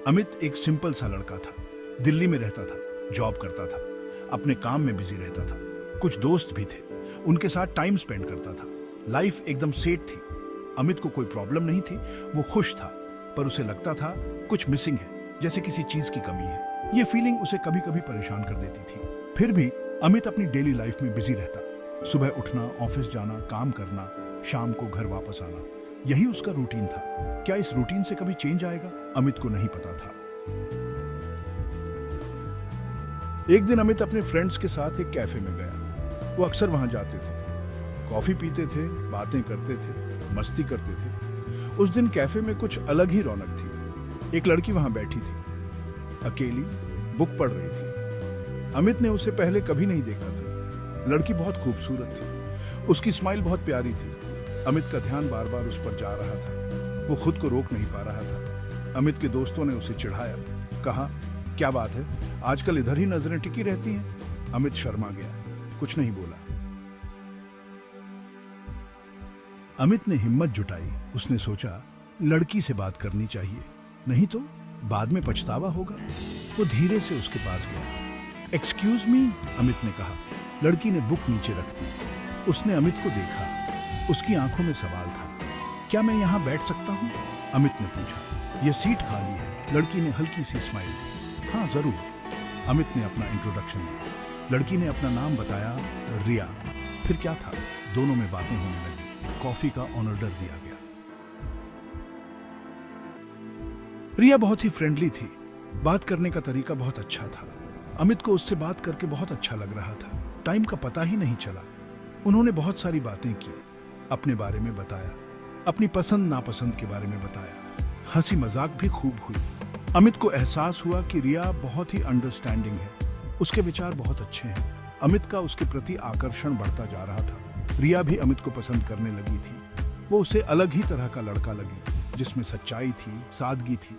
अमित एक सिंपल सा लड़का था। दिल्ली में रहता था, जॉब करता था, अपने काम में बिजी रहता था। कुछ दोस्त भी थे, उनके साथ टाइम स्पेंड करता था। लाइफ एकदम सेट थी। अमित को कोई प्रॉब्लम नहीं थी, वो खुश था, पर उसे लगता था कुछ मिसिंग है, जैसे किसी चीज की कमी है। ये फीलिंग उसे कभी कभी परेशान कर देती थी। फिर भी अमित अपनी डेली लाइफ में बिजी रहता। सुबह उठना, ऑफिस जाना, काम करना, शाम को घर वापस आना, यही उसका रूटीन था। क्या इस रूटीन से कभी चेंज आएगा? अमित को नहीं पता था। एक दिन अमित अपने फ्रेंड्स के साथ एक कैफे में गया। वो अक्सर वहां जाते थे, कॉफी पीते थे, बातें करते थे, मस्ती करते थे। उस दिन कैफे में कुछ अलग ही रौनक थी। एक लड़की वहां बैठी थी, अकेली, बुक पढ़ रही थी। अमित ने उसे पहले कभी नहीं देखा था। लड़की बहुत खूबसूरत थी, उसकी स्माइल बहुत प्यारी थी। अमित का ध्यान बार बार उस पर जा रहा था। वो खुद को रोक नहीं पा रहा था। अमित के दोस्तों ने उसे चिढ़ाया, कहा, क्या बात है, आजकल इधर ही नजरें टिकी रहती हैं। अमित शर्मा गया, कुछ नहीं बोला। अमित ने हिम्मत जुटाई। उसने सोचा, लड़की से बात करनी चाहिए, नहीं तो बाद में पछतावा होगा। वो धीरे से उसके पास गया। एक्सक्यूज मी, अमित ने कहा। लड़की ने बुक नीचे रख दी। उसने अमित को देखा। उसकी आंखों में सवाल था। क्या मैं यहाँ बैठ सकता हूँ? अमित ने पूछा। यह सीट खाली है। लड़की ने हल्की सी स्माइल दी। हाँ जरूर। अमित ने अपना इंट्रोडक्शन दिया। लड़की ने अपना नाम बताया, रिया। फिर क्या था, दोनों में बातें होने लगी। कॉफी का ऑर्डर दिया गया। रिया बहुत ही फ्रेंडली थी। बात करने का तरीका बहुत अच्छा था। अमित को उससे बात करके बहुत अच्छा लग रहा था। टाइम का पता ही नहीं चला। उन्होंने बहुत सारी बातें की, अपने बारे में बताया, अपनी पसंद नापसंद के बारे में बताया। हंसी मजाक भी खूब हुई। अमित को एहसास हुआ कि रिया बहुत ही अंडरस्टैंडिंग है, उसके विचार बहुत अच्छे हैं। अमित का उसके प्रति आकर्षण बढ़ता जा रहा था। रिया भी अमित को पसंद करने लगी थी। वो उसे अलग ही तरह का लड़का लगी, जिसमें सच्चाई थी, सादगी थी।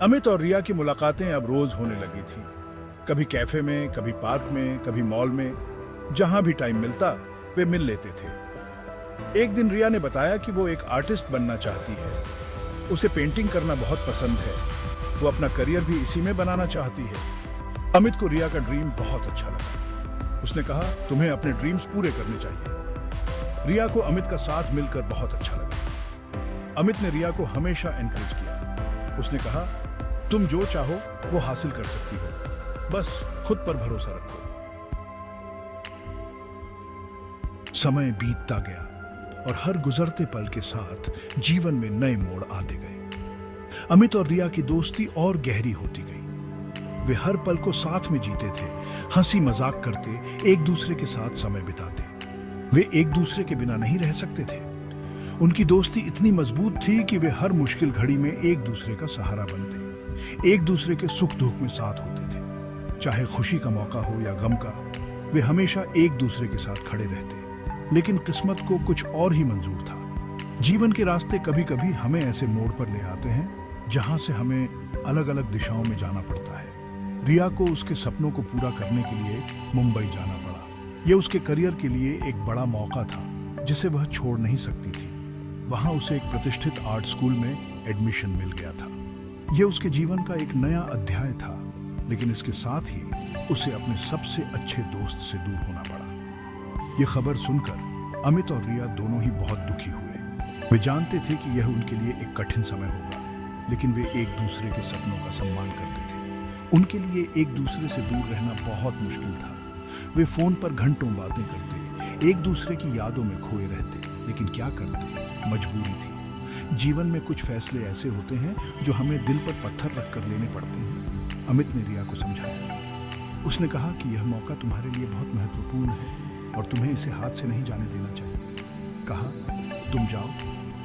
अमित और रिया की मुलाकातें अब रोज होने लगी थी। कभी कैफे में, कभी पार्क में, कभी मॉल में। जहां भी टाइम मिलता वे मिल लेते थे। एक दिन रिया ने बताया कि वो एक आर्टिस्ट बनना चाहती है। उसे पेंटिंग करना बहुत पसंद है। वो अपना करियर भी इसी में बनाना चाहती है। अमित को रिया का ड्रीम बहुत अच्छा लगा। उसने कहा, तुम्हें अपने ड्रीम्स पूरे करने चाहिए। रिया को अमित का साथ मिलकर बहुत अच्छा लगा। अमित ने रिया को हमेशा एनकरेज किया। उसने कहा, तुम जो चाहो वो हासिल कर सकती हो, बस खुद पर भरोसा रखो। समय बीतता गया और हर गुजरते पल के साथ जीवन में नए मोड़ आते गए। अमित और रिया की दोस्ती और गहरी होती गई। वे हर पल को साथ में जीते थे, हंसी मजाक करते, एक दूसरे के साथ समय बिताते। वे एक दूसरे के बिना नहीं रह सकते थे। उनकी दोस्ती इतनी मजबूत थी कि वे हर मुश्किल घड़ी में एक दूसरे का सहारा बनते, एक दूसरे के सुख दुख में साथ होते थे। चाहे खुशी का मौका हो या गम का, वे हमेशा एक दूसरे के साथ खड़े रहते। लेकिन किस्मत को कुछ और ही मंजूर था। जीवन के रास्ते कभी कभी हमें ऐसे मोड़ पर ले आते हैं जहां से हमें अलग अलग दिशाओं में जाना पड़ता है। रिया को उसके सपनों को पूरा करने के लिए मुंबई जाना पड़ा। यह उसके करियर के लिए एक बड़ा मौका था जिसे वह छोड़ नहीं सकती थी। वहां उसे एक प्रतिष्ठित आर्ट स्कूल में एडमिशन मिल गया था। यह उसके जीवन का एक नया अध्याय था, लेकिन इसके साथ ही उसे अपने सबसे अच्छे दोस्त से दूर होना पड़ा। यह खबर सुनकर अमित और रिया दोनों ही बहुत दुखी हुए। वे जानते थे कि यह उनके लिए एक कठिन समय होगा, लेकिन वे एक दूसरे के सपनों का सम्मान करते थे। उनके लिए एक दूसरे से दूर रहना बहुत मुश्किल था। वे फोन पर घंटों बातें करते, एक दूसरे की यादों में खोए रहते, लेकिन क्या करते, मजबूरी थी। जीवन में कुछ फैसले ऐसे होते हैं जो हमें दिल पर पत्थर रखकर लेने पड़ते हैं। अमित ने रिया को समझाया। उसने कहा कि यह मौका तुम्हारे लिए बहुत महत्वपूर्ण है और तुम्हें इसे हाथ से नहीं जाने देना चाहिए। कहा, तुम जाओ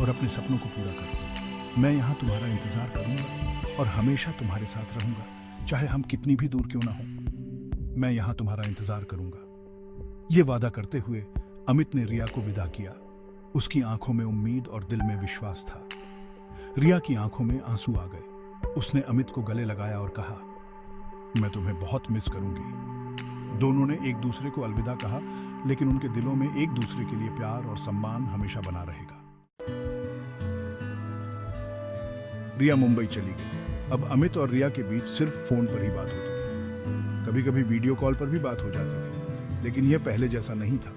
और अपने सपनों को पूरा करो। मैं यहाँ तुम्हारा इंतजार करूंगा और हमेशा तुम्हारे साथ रहूंगा, चाहे हम कितनी भी दूर क्यों ना हो। मैं यहाँ तुम्हारा इंतजार करूंगा। ये वादा करते हुए अमित ने रिया को विदा किया। उसकी आंखों में उम्मीद और दिल में विश्वास था। रिया की आंखों में आंसू आ गए। उसने अमित को गले लगाया और कहा, मैं तुम्हें बहुत मिस करूंगी। दोनों ने एक दूसरे को अलविदा कहा, लेकिन उनके दिलों में एक दूसरे के लिए प्यार और सम्मान हमेशा बना रहेगा। रिया मुंबई चली गई। अब अमित और रिया के बीच सिर्फ फोन पर ही बात होती थी। कभी कभी वीडियो कॉल पर भी बात हो जाती थी, लेकिन यह पहले जैसा नहीं था।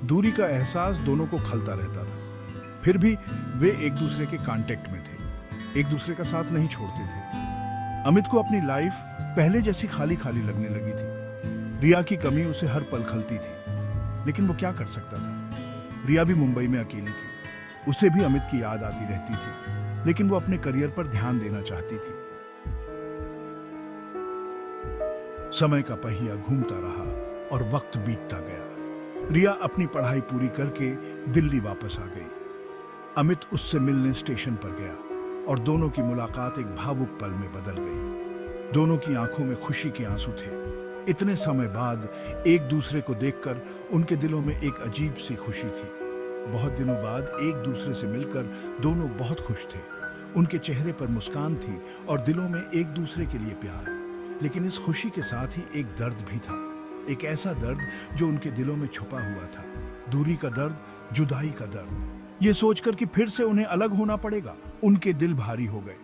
दूरी का एहसास दोनों को खलता रहता था। फिर भी वे एक दूसरे के कांटेक्ट में थे, एक दूसरे का साथ नहीं छोड़ते थे। अमित को अपनी लाइफ पहले जैसी खाली खाली लगने लगी थी। रिया की कमी उसे हर पल खलती थी, लेकिन वो क्या कर सकता था। रिया भी मुंबई में अकेली थी। उसे भी अमित की याद आती रहती थी, लेकिन वो अपने करियर पर ध्यान देना चाहती थी। समय का पहिया घूमता रहा और वक्त बीतता गया। रिया अपनी पढ़ाई पूरी करके दिल्ली वापस आ गई। अमित उससे मिलने स्टेशन पर गया और दोनों की मुलाकात एक भावुक पल में बदल गई। दोनों की आंखों में खुशी के आंसू थे। इतने समय बाद एक दूसरे को देखकर उनके दिलों में एक अजीब सी खुशी थी। बहुत दिनों बाद एक दूसरे से मिलकर दोनों बहुत खुश थे। उनके चेहरे पर मुस्कान थी और दिलों में एक दूसरे के लिए प्यार। लेकिन इस खुशी के साथ ही एक दर्द भी था, एक ऐसा दर्द जो उनके दिलों में छुपा हुआ था। दूरी का दर्द, जुदाई का दर्द। ये सोचकर कि फिर से उन्हें अलग होना पड़ेगा, उनके दिल भारी हो गए।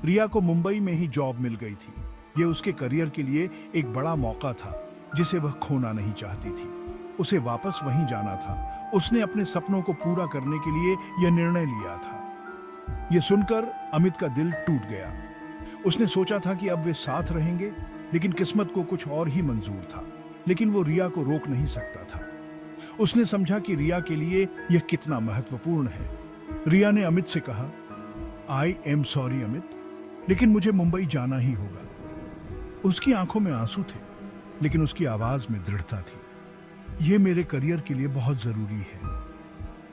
रिया को मुंबई में ही जॉब मिल गई थी। ये उसके करियर के लिए एक बड़ा मौका था, जिसे वह खोना नहीं चाहती थी। उसे वापस वहीं जाना था। उसने अपने सपनों को पूरा करने के लिए यह निर्णय लिया था। यह सुनकर अमित का दिल टूट गया। उसने सोचा था कि अब वे साथ रहेंगे, लेकिन किस्मत को कुछ और ही मंजूर था। लेकिन वो रिया को रोक नहीं सकता था। उसने समझा कि रिया के लिए यह कितना महत्वपूर्ण है। रिया ने अमित से कहा, आई एम सॉरी अमित, लेकिन मुझे मुंबई जाना ही होगा। उसकी आंखों में आंसू थे, लेकिन उसकी आवाज में दृढ़ता थी। यह मेरे करियर के लिए बहुत जरूरी है।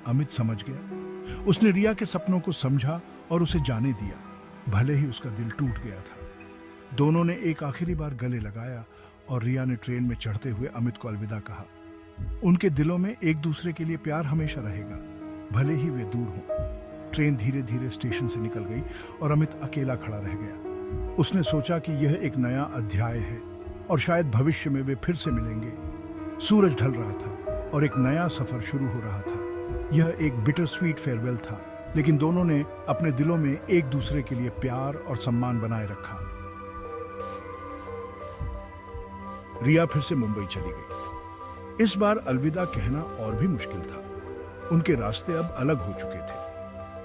अमित समझ गया। उसने रिया के सपनों को समझा और उसे जाने दिया, भले ही उसका दिल टूट गया था। दोनों ने एक आखिरी बार गले लगाया और रिया ने ट्रेन में चढ़ते हुए अमित को अलविदा कहा। उनके दिलों में एक दूसरे के लिए प्यार हमेशा रहेगा, भले ही वे दूर हों। ट्रेन धीरे धीरे स्टेशन से निकल गई और अमित अकेला खड़ा रह गया। उसने सोचा कि यह एक नया अध्याय है और शायद भविष्य में वे फिर से मिलेंगे। सूरज ढल रहा था और एक नया सफर शुरू हो रहा था। यह एक बिटर स्वीट फेयरवेल था, लेकिन दोनों ने अपने दिलों में एक दूसरे के लिए प्यार और सम्मान बनाए रखा। रिया फिर से मुंबई चली गई। इस बार अलविदा कहना और भी मुश्किल था। उनके रास्ते अब अलग हो चुके थे।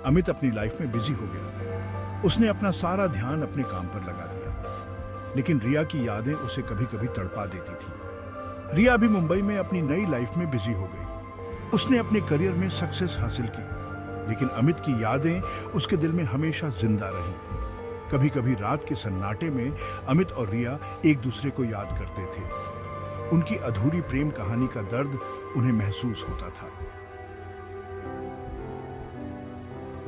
अमित अपनी लाइफ में बिजी हो गया। उसने अपना सारा ध्यान अपने काम पर लगा दिया, लेकिन रिया की यादें उसे कभी कभी तड़पा देती थी। रिया भी मुंबई में अपनी नई लाइफ में बिजी हो गई। उसने अपने करियर में सक्सेस हासिल की, लेकिन अमित की यादें उसके दिल में हमेशा जिंदा रही। कभी कभी रात के सन्नाटे में अमित और रिया एक दूसरे को याद करते थे। उनकी अधूरी प्रेम कहानी का दर्द उन्हें महसूस होता था।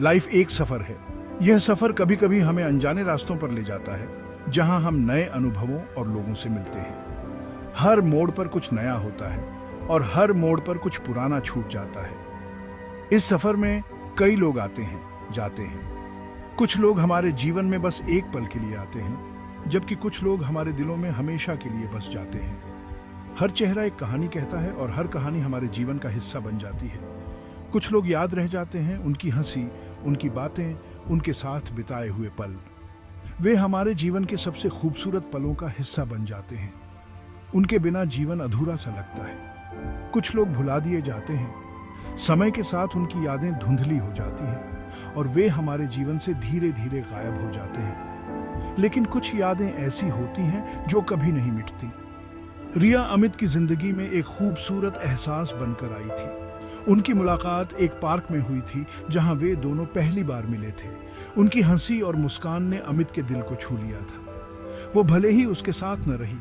लाइफ एक सफर है। यह सफर कभी कभी हमें अनजाने रास्तों पर ले जाता है, जहां हम नए अनुभवों और लोगों से मिलते हैं। हर मोड़ पर कुछ नया होता है और हर मोड़ पर कुछ पुराना छूट जाता है। इस सफर में कई लोग आते हैं, जाते हैं। कुछ लोग हमारे जीवन में बस एक पल के लिए आते हैं, जबकि कुछ लोग हमारे दिलों में हमेशा के लिए बस जाते हैं। हर चेहरा एक कहानी कहता है और हर कहानी हमारे जीवन का हिस्सा बन जाती है। कुछ लोग याद रह जाते हैं, उनकी हंसी, उनकी बातें, उनके साथ बिताए हुए पल। वे हमारे जीवन के सबसे खूबसूरत पलों का हिस्सा बन जाते हैं। उनके बिना जीवन अधूरा सा लगता है। कुछ लोग भुला दिए जाते हैं। समय के साथ उनकी यादें धुंधली हो जाती हैं और वे हमारे जीवन से धीरे धीरे गायब हो जाते हैं। लेकिन कुछ यादें ऐसी होती हैं जो कभी नहीं मिटती। रिया अमित की जिंदगी में एक खूबसूरत एहसास बनकर आई थी। उनकी मुलाकात एक पार्क में हुई थी, जहां वे दोनों पहली बार मिले थे। उनकी हंसी और मुस्कान ने अमित के दिल को छू लिया था। वो भले ही उसके साथ न रही,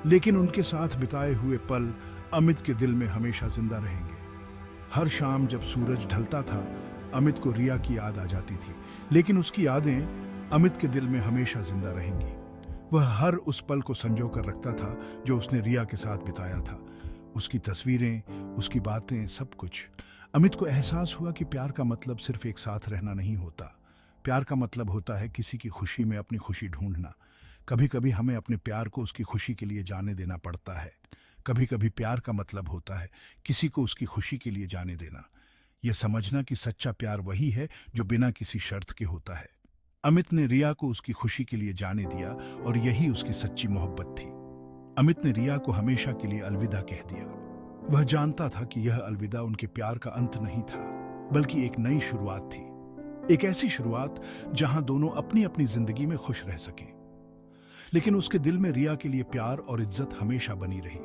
लेकिन उनके साथ बिताए हुए पल अमित के दिल में हमेशा जिंदा रहेंगे। हर शाम जब सूरज ढलता था, अमित को रिया की याद आ जाती थी, लेकिन उसकी यादें अमित के दिल में हमेशा जिंदा रहेंगी। वह हर उस पल को संजो कर रखता था जो उसने रिया के साथ बिताया था। उसकी तस्वीरें, उसकी बातें, सब कुछ। अमित को एहसास हुआ कि प्यार का मतलब सिर्फ एक साथ रहना नहीं होता। प्यार का मतलब होता है किसी की खुशी में अपनी खुशी ढूंढना। कभी कभी हमें अपने प्यार को उसकी खुशी के लिए जाने देना पड़ता है। कभी कभी प्यार का मतलब होता है किसी को उसकी खुशी के लिए जाने देना। यह समझना कि सच्चा प्यार वही है जो बिना किसी शर्त के होता है। अमित ने रिया को उसकी खुशी के लिए जाने दिया और यही उसकी सच्ची मोहब्बत थी। अमित ने रिया को हमेशा के लिए अलविदा कह दिया। वह जानता था कि यह अलविदा उनके प्यार का अंत नहीं था, बल्कि एक नई शुरुआत थी। एक ऐसी शुरुआत जहां दोनों अपनी अपनी जिंदगी में खुश रह सके। लेकिन उसके दिल में रिया के लिए प्यार और इज्जत हमेशा बनी रही।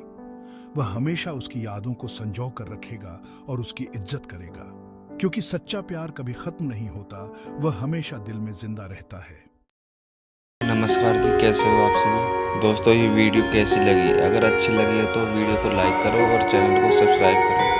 वह हमेशा उसकी यादों को संजो कर रखेगा और उसकी इज्जत करेगा, क्योंकि सच्चा प्यार कभी खत्म नहीं होता, वह हमेशा दिल में जिंदा रहता है। नमस्कार जी, कैसे हो आप सभी दोस्तों। ये वीडियो कैसी लगी? अगर अच्छी लगी है तो वीडियो को लाइक करो और चैनल को सब्सक्राइब करो।